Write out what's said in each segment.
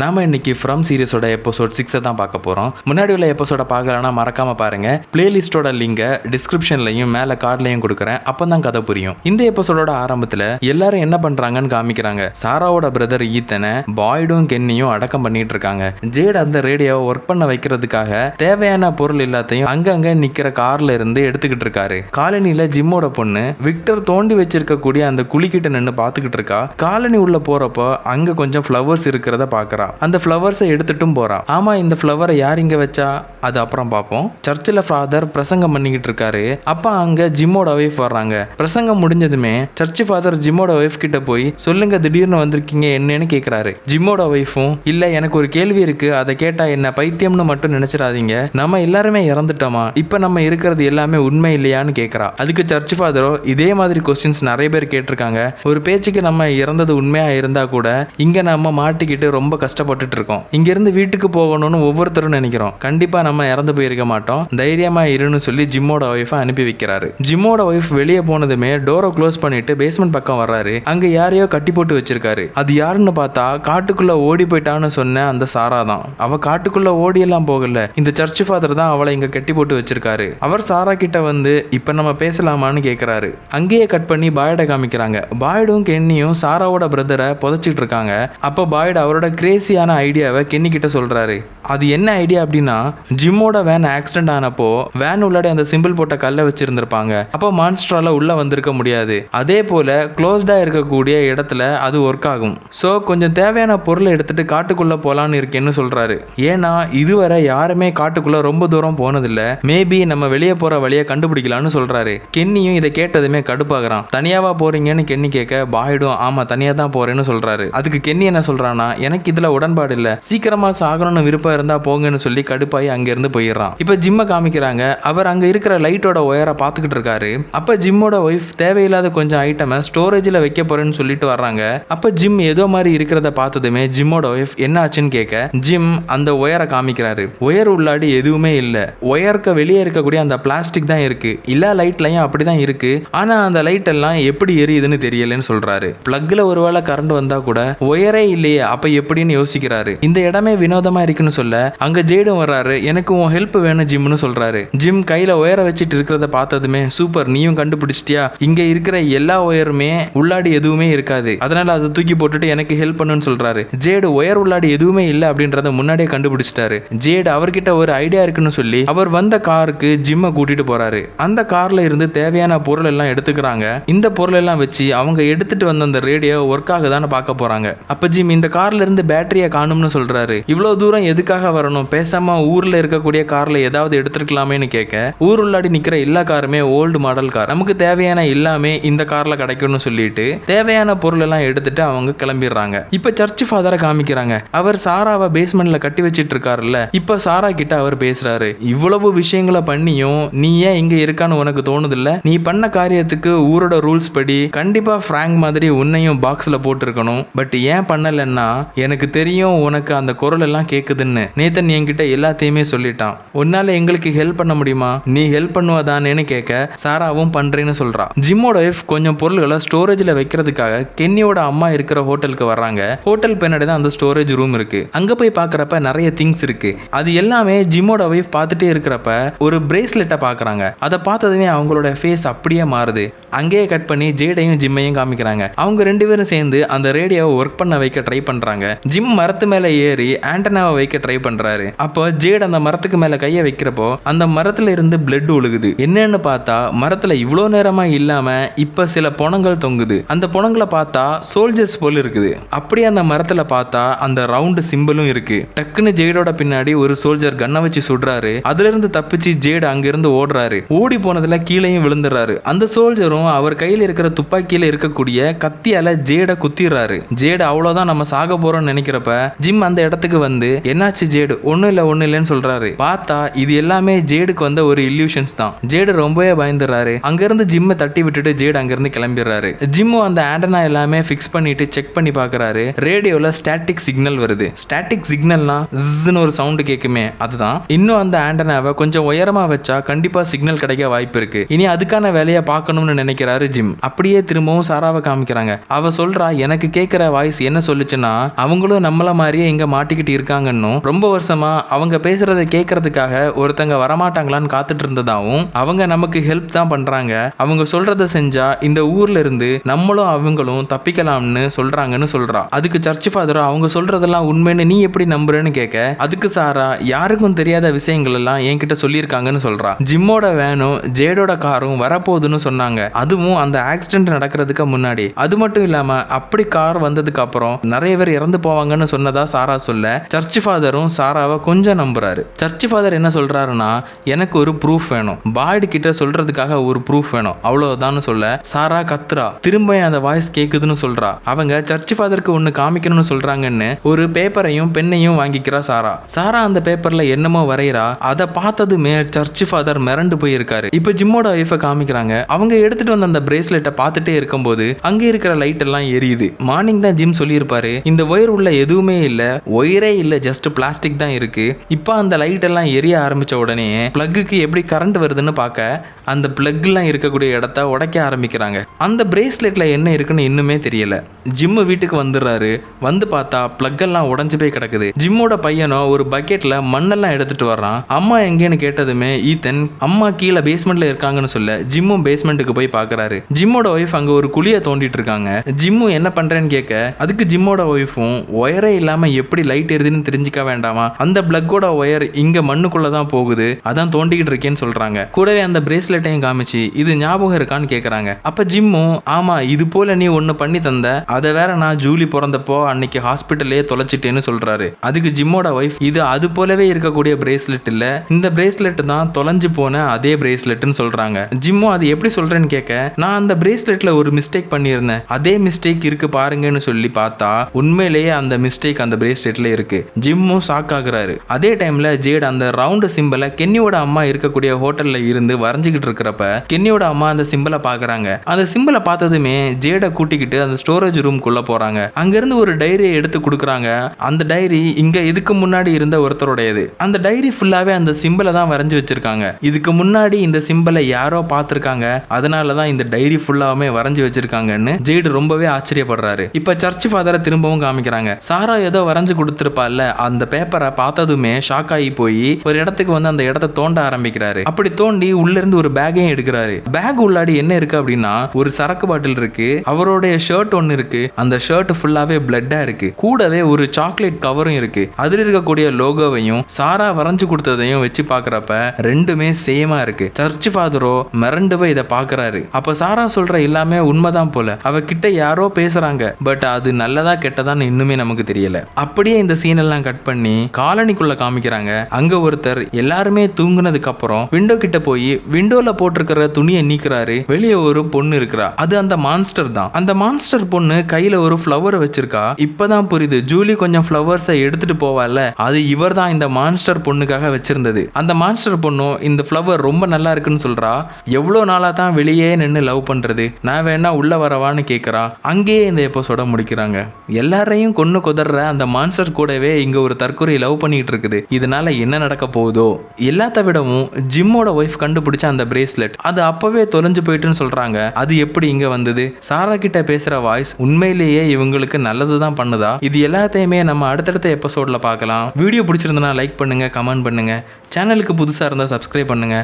நாம இன்னைக்கு from சீரிஸோட episode 6 தான் பார்க்க போறோம். முன்னாடி உள்ள எபிசோட பார்க்கலனா மறக்காம பாருங்க. பிளேலிஸ்டோட லிங்கை டிஸ்கிரிப்ஷன்லயும் மேல கார்ட்லயும் கொடுக்குறேன். அப்பதான் கதை புரியும். இந்த எபிசோடோட ஆரம்பத்துல எல்லாரும் என்ன பண்றாங்கன்னு காமிக்கிறாங்க. சாராவோட பிரதர் ஈத்தனை பாய்டும் கென்னியும் அடக்கம் பண்ணிட்டு இருக்காங்க. ஜேட் அந்த ரேடியோவை ஒர்க் பண்ண வைக்கிறதுக்காக தேவையான பொருள் எல்லாத்தையும் அங்கங்க நிக்கிற கார்ல இருந்து எடுத்துக்கிட்டு இருக்காரு. காலனில ஜிம்மோட பொண்ணு விக்டர் தோண்டி வச்சிருக்க கூடிய அந்த குழிக்கிட்ட நின்று பாத்துக்கிட்டு இருக்கா. காலனி உள்ள போறப்போ அங்க கொஞ்சம் ஃப்ளவர்ஸ் இருக்கிறத பாக்குறா. அந்த ஃப்ளவர்ஸை எடுத்துட்டும் போறா. ஆமா, இந்த ஃப்ளவரை யார் இங்க வச்சா அது அப்புறம் பார்ப்போம். சர்ச்சில் ஃபாதர் பிரசங்கம் பண்ணிக்கிட்டு இருக்காரு. அப்ப அங்க ஜிம்மோட ஒய்ஃப் வர்றாங்க. பிரசங்கம் முடிஞ்சதுமே சர்ச் ஃபாதர் ஜிம்மோட ஒய்ஃப் கிட்ட போய் சொல்லுங்க, திடீர்னு வந்திருக்கீங்க என்னன்னு கேக்குறாரு. ஜிம்மோட ஒய்ஃபும் இல்ல, எனக்கு ஒரு கேள்வி இருக்கு, அதை கேட்டா என்ன பைத்தியம்னு மட்டும் நினைச்சிடாதீங்க, நம்ம எல்லாருமே இறந்துட்டோமா, இப்ப நம்ம இருக்கிறது எல்லாமே உண்மை இல்லையான்னு கேக்குறா. அதுக்கு சர்ச் ஃபாதரோ இதே மாதிரி கொஸ்டின்ஸ் நிறைய பேர் கேட்டிருக்காங்க. ஒரு பேச்சுக்கு நம்ம இறந்தது உண்மையா இருந்தா கூட இங்க நம்ம மாட்டிக்கிட்டு ரொம்ப கஷ்டப்பட்டுட்டு இருக்கோம். இங்க இருந்து வீட்டுக்கு போகணும்னு ஒவ்வொருத்தரும் நினைக்கிறோம். கண்டிப்பா நம்ம இறந்து போயிருக்க மாட்டோம், தைரியமா இருன்னு சொல்லி ஜிம்மோட ஒய்ஃபை அனுப்பி வைக்கிறாரு. ஜிம்மோட ஒய்ஃப் வெளியே போனதுமே டோரை க்ளோஸ் பண்ணிட்டு பேஸ்மெண்ட் பக்கம் வர்றாரு. அங்க யாரையோ கட்டி போட்டு வச்சிருக்காரு. அது யாருன்னு பார்த்தா காட்டுக்குள்ள ஓடி போயிட்டான்னு சொன்ன அந்த சாரா தான். அவ காட்டுக்குள்ள ஓடி எல்லாம் போகல, இந்த சர்ச் ஃபாதர் தான் அவளை இங்க கட்டி போட்டு வச்சிருக்காரு. அவர் சாரா கிட்ட வந்து இப்ப நம்ம பேசலாமான்னு கேக்குறாரு. அங்கேயே கட் பண்ணி பாய்டை காமிக்கிறாங்க. பாய்டும் கென்னியும் சாராவோட பிரதரை புதைச்சிட்டு இருக்காங்க. அப்ப பாய்டு அவரோட கிரேசியான ஐடியாவை கென்னி கிட்ட சொல்றாரு. அது என்ன ஐடியா அப்படின்னா, ஜிம்மோட வேன் ஆக்சிடென்ட் ஆனப்போ வேன் உள்ளாடி அந்த சிம்பிள் போட்ட கல்லை வச்சிருந்திருப்பாங்க. அப்போ மான்ஸ்ட்ரால உள்ள வந்திருக்க முடியாது. அதே போல க்ளோஸ்டா இருக்கக்கூடிய இடத்துல அது ஒர்க் ஆகும். ஸோ கொஞ்சம் தேவையான பொருளை எடுத்துட்டு காட்டுக்குள்ள போலான்னு இருக்கேன்னு சொல்றாரு. ஏன்னா இதுவரை யாருமே காட்டுக்குள்ள ரொம்ப தூரம் போனதில்லை, மேபி நம்ம வெளியே போற வழியை கண்டுபிடிக்கலான்னு சொல்றாரு. கென்னியும் இதை கேட்டதுமே கடுப்பாகிறான். தனியாவா போறீங்கன்னு கென்னி கேட்க பாய்டும் ஆமா தனியா தான் போறேன்னு சொல்றாரு. அதுக்கு கென்னி என்ன சொல்றானா, எனக்கு இதுல உடன்பாடு இல்ல, சீக்கிரமா சாகணும்னு விருப்பம் இருந்தா போங்கன்னு சொல்லி கடுப்பாய் அங்க இருந்து போயிடுறான். இப்ப ஜிம்ம காமிக்கிறாங்க. அவர் அங்க இருக்கிற லைட்டோட ஒயரை பாத்துக்கிட்டு இருக்காரு. அப்ப ஜிம்மோட ஒய்ஃப் தேவையில்லாத கொஞ்சம் ஐட்டமை ஸ்டோரேஜ்ல வைக்க போறேன்னு சொல்லிட்டு வர்றாங்க. அப்ப ஜிம் ஏதோ மாதிரி இருக்கிறத பார்த்ததுமே ஜிம்மோட ஒய்ஃப் என்ன ஆச்சுன்னு கேட்க ஜிம் அந்த ஒயரை காமிக்கிறாரு. ஒயர் உள்ளாடி எதுவுமே இல்ல, ஒயருக்கு வெளியே இருக்கக்கூடிய அந்த பிளாஸ்டிக் தான் இருக்கு. எல்லா லைட்லயும் அப்படிதான் இருக்கு, ஆனா அந்த லைட் எல்லாம் எப்படி எரியுதுன்னு தெரியலன்னு சொல்றாரு. பிளக்ல ஒருவேளை கரண்ட் வந்தா கூட ஒயரே இல்லையே, அப்ப எப்படின்னு யோசிக்கிறாரு. இந்த இடமே வினோதமா இருக்குன்னு சொல்ல அங்க ஜேடும் வர்றாரு. எனக்கு உன் ஹெல்ப் வேணும் ஜிம்னு சொல்றாரு. ஜிம் கையில ஒயரை வச்சிட்டு இருக்கிறத பார்த்ததுமே சூப்பர், நீயும் கண்டுபிடிச்சிட்டியா, இங்க இருக்கிற எல்லா ஒயருமே உள்ளாடி எதுவுமே இருக்காது, அதனால அதை தூக்கி போட்டுட்டு எனக்கு ஹெல்ப் பண்ணுன்னு சொல்றாரு. ஜேடு ஒயர் உள்ளாடி எதுவுமே இல்லை அப்படின்றத முன்னாடியே கண்டுபிடிச்சிட்டாரு. ஜேடு அவர்கிட்ட ஒரு ஐடியா இருக்குன்னு சொல்லி அவர் வந்த காருக்கு ஜிம்மை கூட்டிட்டு போறாரு. அந்த கார்ல இருந்து தேவையான பொருள் எல்லாம் எடுத்துக்கிறாங்க. இந்த பொருள் எல்லாம் வச்சு அவங்க எடுத்துட்டு வந்த அந்த ரேடியோ ஒர்க் ஆகுதான்னு பார்க்க போறாங்க. அப்ப ஜிம் இந்த கார்ல இருந்து பேட்டரியை காணும்னு சொல்றாரு. இவ்வளவு தூரம் எதுக்காக வரணும், பேசாம ஊர்ல இருக்கக்கூடிய கார்ல ஏதாவது எடுத்துக்கலாமேன்னு கேட்க ஊர் உள்ளாடி நிக்கிற எல்லா காருமே ஓல்டு மாடல் கார், நமக்கு தேவையான எல்லாமே இந்த கார்ல கிடைக்கும்னு சொல்லிட்டு தேவையான பொருள் எல்லாம் எடுத்துட்டு அவங்க கிளம்பிடுறாங்க. இப்ப சர்ச் ஃபாதரை காமிக்கிறாங்க. அவர் சாராவை பேஸ்மெண்ட்ல கட்டி வச்சிட்டு இருக்காருல்ல, இப்ப சாரா கிட்ட அவர் பேசுறாரு. இவ்வளவு விஷயங்களை பண்ணியும் நீ ஏன் இங்க இருக்கான்னு உனக்கு தோணுது இல்ல, நீ பண்ண காரியத்துக்கு ஊரோட ரூல்ஸ் படி கண்டிப்பா பிராங்க் மாதிரி உன்னையும் பாக்ஸ்ல போட்டு இருக்கணும், பட் ஏன் பண்ணலன்னா எனக்கு தெரியும் உனக்கு அந்த குரல் எல்லாம் கேக்குதுன்னு. நேத்தன் என்கிட்ட எல்லாத்தையுமே சொல்லிட்டான், உன்னால எங்களுக்கு ஹெல்ப் பண்ண முடியுமா, நீ ஹெல்ப் பண்ணுவதானேன்னு கேட்க சாராவும் பண்றேன்னு சொல்றா. ஜிம்மோட ஒய்ஃப் கொஞ்சம் பொருள்களை ஸ்டோரேஜ்ல வைக்கிறதுக்காக கென்னியோட அம்மா இருக்கிற ஹோட்டலுக்கு வர்றாங்க. ஹோட்டல் பின்னாடி தான் அந்த ஸ்டோரேஜ் ரூம் இருக்கு. அங்க போய் பாக்குறப்ப நிறைய திங்ஸ் இருக்கு. அது எல்லாமே ஜிம்மோட ஒய்ஃப் பார்த்துட்டே இருக்கிறப்ப ஒரு பிரேஸ்லெட்டை பாக்குறாங்க. அதை பார்த்ததுமே அவங்களோட ஃபேஸ் அப்படியே மாறுது. அங்கேயே கட் பண்ணி ஜேடையும் ஜிம்மையும் காமிக்கிறாங்க. அவங்க ரெண்டு பேரும் சேர்ந்து அந்த ரேடியோவை ஒர்க் பண்ண வைக்க ட்ரை பண்றாங்க. ஜிம் மரத்து மேல ஏறி ஆண்டனாவை வைக்க ட்ரை பண்றாரு. அப்போ ஜேட் அந்த மரத்துக்கு மேல கைய வைக்கிறப்போ அந்த மரத்துல இருந்து பிளட் ஒழுகுது. என்னன்னு பார்த்தா மரத்துல இவ்வளோ நேரமா இல்லாம இப்ப சில பொணங்கள் தொங்குது. அந்த பொணங்களை பார்த்தா சோல்ஜர்ஸ் போல இருக்குது. அப்படியே அந்த மரத்துல பார்த்தா அந்த ரவுண்ட் சிம்பிளும் இருக்கு. டக்குன்னு ஜேடோட பின்னாடி ஒரு சோல்ஜர் கண்ணை வச்சு சுடுறாரு. அதுல இருந்து தப்பிச்சு ஜேட் அங்கிருந்து ஓடுறாரு. ஓடி போனதுல கீழையும் விழுந்துறாரு. அந்த சோல்ஜரும் அவர் கையில் இருக்கிற துப்பாக்கியில இருக்கக்கூடிய கத்தியால ஜேட குத்திடுறாரு. ஜேட் அவ்வளவுதான் நம்ம சாக போறோம்னு நினைக்கிறப்ப ஜிம் அந்த இடத்துக்கு வந்து என்னாச்சு என்னாச்சு ஜேடு? ஒன்றும் இல்லைன்னு சொல்றாரு. பார்த்தா இது எல்லாமே ஜேடுக்கு வந்த ஒரு இல்யூஷன்ஸ் தான். ஜேடு ரொம்பவே பயந்துறாரு. அங்கிருந்து ஜிம்மை தட்டி விட்டுட்டு ஜேடு அங்கிருந்து கிளம்பிடுறாரு. ஜிம்மும் அந்த ஆண்டனா எல்லாமே ஃபிக்ஸ் பண்ணிட்டு செக் பண்ணி பார்க்கறாரு. ரேடியோல ஸ்டாட்டிக் சிக்னல் வருது. ஸ்டாட்டிக் சிக்னல்னா ன்னு ஒரு சவுண்ட் கேட்குமே, அதுதான். இன்னும் அந்த ஆண்டனாவை கொஞ்சம் உயரமா வச்சா கண்டிப்பா சிக்னல் கிடைக்க வாய்ப்பு இருக்கு. இனி அதுக்கான வேலையை பார்க்கணும்னு நினைக்கிறாரு ஜிம். அப்படியே திரும்பவும் சாராவை காமிக்கிறாங்க. அவ சொல்றா, எனக்கு கேட்கிற வாய்ஸ் என்ன சொல்லுச்சுன்னா, அவங்களும் நம்மள மாதிரியே இங்க மாட்டிக்கிட்டு இருக்காங்கன்னு, ரொம்ப வருஷமா அவங்க பேசுறதை கேட்கறதுக்காக ஒருத்தங்க வரமாட்டாங்களான்னு காத்துட்டு இருந்ததாவும், அவங்க நமக்கு ஹெல்ப் தான் பண்றாங்க, அவங்க சொல்றதை செஞ்சா இந்த ஊர்ல இருந்து நம்மளும் அவங்களும் தப்பிக்கலாம்னு சொல்றாங்கன்னு சொல்றா. அதுக்கு சர்ச் ஃபாதர் அவங்க சொல்றதெல்லாம் உண்மைன்னு நீ எப்படி நம்புறேன்னு கேட்க, அதுக்கு சாரா யாருக்கும் தெரியாத விஷயங்கள் எல்லாம் என்கிட்ட சொல்லியிருக்காங்கன்னு சொல்றா. ஜிம்மோட வேனும் ஜேடோட காரும் வரப்போகுதுன்னு சொன்னாங்க, அதுவும் அந்த ஆக்சிடென்ட் நடக்கிறதுக்கு முன்னாடி. அது மட்டும் இல்லாம அப்படி கார் வந்ததுக்கு அப்புறம் நிறைய பேர் இறந்து போவாங்கன்னு சொன்னதா சாரா சொல்ல, சர்ச் ஃபாதரும் சாராவை கொஞ்சம் நம்புறாரு. சர்ச் ஃபாதர் என்ன சொல்றாருன்னா, எனக்கு ஒரு ப்ரூஃப் வேணும், பாய்டு கிட்ட சொல்றதுக்காக ஒரு ப்ரூஃப் வேணும், அவ்வளவுதான் சொல்ல சாரா கத்துறா. திரும்ப அந்த வாய்ஸ் கேக்குதுன்னு சொல்றா. அவங்க சர்ச் ஃபாதருக்கு ஒன்னு காமிக்கணும்னு சொல்றாங்கன்னு ஒரு பேப்பரையும் பெண்ணையும் வாங்கிக்கிறா சாரா. சாரா அந்த பேப்பர்ல என்னமோ வரைகிறா. அதை பார்த்ததுமே சர்ச் ஃபாதர் மிரண்டு போயிருக்காரு. இப்ப ஜிம்மோட வைஃபை காமிக்கிறாங்க. அவங்க எடுத்துட்டு வந்த அந்த பிரேஸ்லெட்டை பார்த்துட்டே இருக்கும்போது அங்க இருக்கிற லைட் எல்லாம் எரியுது. மார்னிங் தான் ஜிம் சொல்லியிருப்பாரு, இந்த ஒயர் உள்ள எதுவுமே இல்ல, ஒயரே இல்ல, ஜஸ்ட் பிளாஸ்டிக் தான் இருக்கு. இப்ப அந்த லைட் எல்லாம் எரிய ஆரம்பிச்ச உடனே பிளக்குக்கு எப்படி கரண்ட் வருதுன்னு பார்க்க அந்த பிளக் எல்லாம் இருக்கக்கூடிய இடத்த உடைக்க ஆரம்பிக்கிறாங்க. அந்த பிரேஸ்லெட்ல என்ன இருக்குன்னு இன்னுமே தெரியல. ஜிம்மு வீட்டுக்கு வந்துடுறாரு. வந்து பார்த்தா பிளக் எல்லாம் உடைஞ்சு போய் கிடக்குது. ஜிம்மோட பையனோ ஒரு பக்கெட்ல மண்ணெல்லாம் எடுத்துட்டு வர்றான். அம்மா எங்கேன்னு கேட்டதுமே ஈத்தன் அம்மா கீழே பேஸ்மெண்ட்ல இருக்காங்கன்னு சொல்ல ஜிம்மும் பேஸ்மெண்ட்டுக்கு போய் பாக்குறாரு. ஜிம்மோட ஒய்ஃப் அங்க ஒரு குழியை தோண்டிட்டு இருக்காங்க. ஜிம்மு என்ன பண்றேன்னு கேட்க, அதுக்கு ஜிம்மோட ஒய்ஃபும் ஒயரே இல்லாம எப்படி லைட் எரியுதுன்னு தெரிஞ்சுக்க வேண்டாமா, அந்த பிளக்கோட ஒயர் இங்க மண்ணுக்குள்ளதான் போகுது, அதான் தோண்டிக்கிட்டு இருக்கேன்னு சொல்றாங்க. கூடவே அந்த பிரேஸ்லெட்டையும் காமிச்சு இது ஞாபகம் இருக்கான்னு கேக்குறாங்க. அப்ப ஜிம்மும், ஆமா இது போல நீ ஒன்னு பண்ணி தந்த, அதை வேற நான் ஜூலி பிறந்தப்போ அன்னைக்கு ஹாஸ்பிட்டல்லே தொலைச்சிட்டேன்னு சொல்றாரு. அதுக்கு ஜிம்மோட ஒய்ஃப், இது அது போலவே இருக்கக்கூடிய பிரேஸ்லெட் இல்ல, இந்த பிரேஸ்லெட் தான் தொலைஞ்சு போன அதே பிரேஸ்லெட்னு சொல்றாங்க. ஜிம்மோ அது எப்படி சொல்றேன்னு கேட்க, நான் அந்த பிரேஸ்லெட்ல ஒரு மிஸ்டேக் பண்ணியிருந்தேன், அதே மிஸ்டேக் இருக்கு பாருங்கன்னு சொல்லி பார்த்தா உண்மையிலேயே அந்த மிஸ்டேக் அந்த பிரேஸ்லெட்ல இருக்கு. ஜிம்மும் ஷாக் ஆகுறாரு. அதே டைம்ல ஜேட் அந்த ரவுண்ட் சிம்பிளை கென்னியோட அம்மா இருக்கக்கூடிய ஹோட்டல்ல இருந்து வரைஞ்சுக்கிட்டு இருக்கிறப்ப கென்னியோட அம்மா அந்த சிம்பிளை பாக்குறாங்க. அந்த சிம்பிளை பார்த்ததுமே ஜேட கூட்டிக்கிட்டு அந்த ஸ்டோரேஜ் ரூம்குள்ள போறாங்க. அங்கிருந்து ஒரு டைரியை எடுத்து கொடுக்குறாங்க. அந்த டைரி இங்க இதுக்கு முன்னாடி இருந்த ஒருத்தருடையது. அந்த டைரி ஃபுல்லாவே அந்த சிம்பிளை தான் வரைஞ்சு வச்சிருக்காங்க. இதுக்கு முன்னாடி இந்த சிம்பிளை யாரோ பார்த்திருக்காங்க, அதனாலதான் இந்த டைரி ஃபுல்லாவே வரைஞ்சு வச்சிருக்காங்கன்னு ஜேடு ரொம்பவே ஆச்சரியப்படுறாரு. இப்ப சர்ச் ஃபாதரை திரும்பவும் காமிக்கிறாங்க. சாரா ஏதோ வரைஞ்சு கொடுத்திருப்பால, அந்த பேப்பரை பார்த்ததுமே ஷாக் ஆகி போய் ஒரு இடத்துக்கு வந்து அந்த இடத்தை தோண்ட ஆரம்பிக்கிறாரு. அப்படி தோண்டி உள்ள இருந்து ஒரு பேக்கையும் எடுக்கிறாரு. பேக் உள்ளாடி என்ன இருக்கு அப்படின்னா ஒரு சரக்கு பாட்டில் இருக்கு, அவருடைய ஷர்ட் ஒன்னு இருக்கு, அந்த ஷர்ட் ஃபுல்லாவே பிளட்டா இருக்கு, கூடவே ஒரு சாக்லேட் கவரும் இருக்கு. அதுல இருக்கக்கூடிய லோகோவையும் சாரா வரைஞ்சு கொடுத்ததையும் வச்சு பாக்குறப்ப ரெண்டுமே சேமா இருக்கு. சர்ச் ஃபாதரோ மிரண்டு போய் இதை பாக்குறாரு. அப்ப சாரா சொல்ற எல்லாமே உண்மைதான் போல, அவகிட்ட யாரோ பேசுறாங்க, பட் அது நல்லதா கெட்டதான்னு இன்னுமே நமக்கு தெரியல. அப்படியே இந்த சீன் எல்லாம் கட் பண்ணி காலனிக்குள்ள காமிக்கிறாங்க. அங்க ஒருத்தர் எல்லாருமே தூங்குனதுக்கு அப்புறம் விண்டோ கிட்ட போய் விண்டோல போட்டிருக்கிற துணியை நீக்கிறாரு. வெளியே ஒரு பொண்ணு இருக்கிறா, அது அந்த மான்ஸ்டர் தான். அந்த மான்ஸ்டர் பொண்ணு கையில ஒரு ஃப்ளவரை வச்சிருக்கா. இப்பதான் புரியுது, ஜூலி கொஞ்சம் ஃப்ளவர்ஸை எடுத்துட்டு போவால, அது இவர் தான் இந்த மான்ஸ்டர் பொண்ணுக்காக வச்சிருந்தது. அந்த மான்ஸ்டர் பொண்ணும் இந்த ஃப்ளவர் ரொம்ப நல்லா இருக்குன்னு சொல்றா. எவ்வளவு நாளா தான் வெளியே நின்று லவ் பண்றது, நான் வேணா உள்ள வரவான்னு கேட்கறா. அங்கேயே இந்த எபிசோட முடிக்கிறாங்க. எல்லாரையும் கொன்னு குதற அந்த மான்ஸ்டர் கூடவே இங்க ஒரு தற்கொலை லவ் பண்ணிட்டு இருக்குது. இதனால என்ன நடக்க போகுதோ. எல்லாத்த விடவும் ஜிம்மோட ஒய்ஃப் கண்டுபிடிச்ச அந்த பிரேஸ்லெட் அது அப்பவே தொலைஞ்சு போயிட்டுன்னு சொல்றாங்க. அது எப்படி இங்க வந்தது? சாரா கிட்ட பேசுற வாய்ஸ் உண்மையிலேயே இவங்களுக்கு நல்லதுதான் பண்ணுதா? இது எல்லாத்தையுமே நம்ம அடுத்தடுத்த எபிசோட்ல பார்க்கலாம். வீடியோ பிடிச்சிருந்தனா லைக் பண்ணுங்க, கமெண்ட் பண்ணுங்க, சேனலுக்கு புதுசா இருந்தா சப்ஸ்கிரைப் பண்ணுங்க.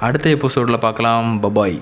அடுத்த எபிசோட்ல பார்க்கலாம். பபாய்.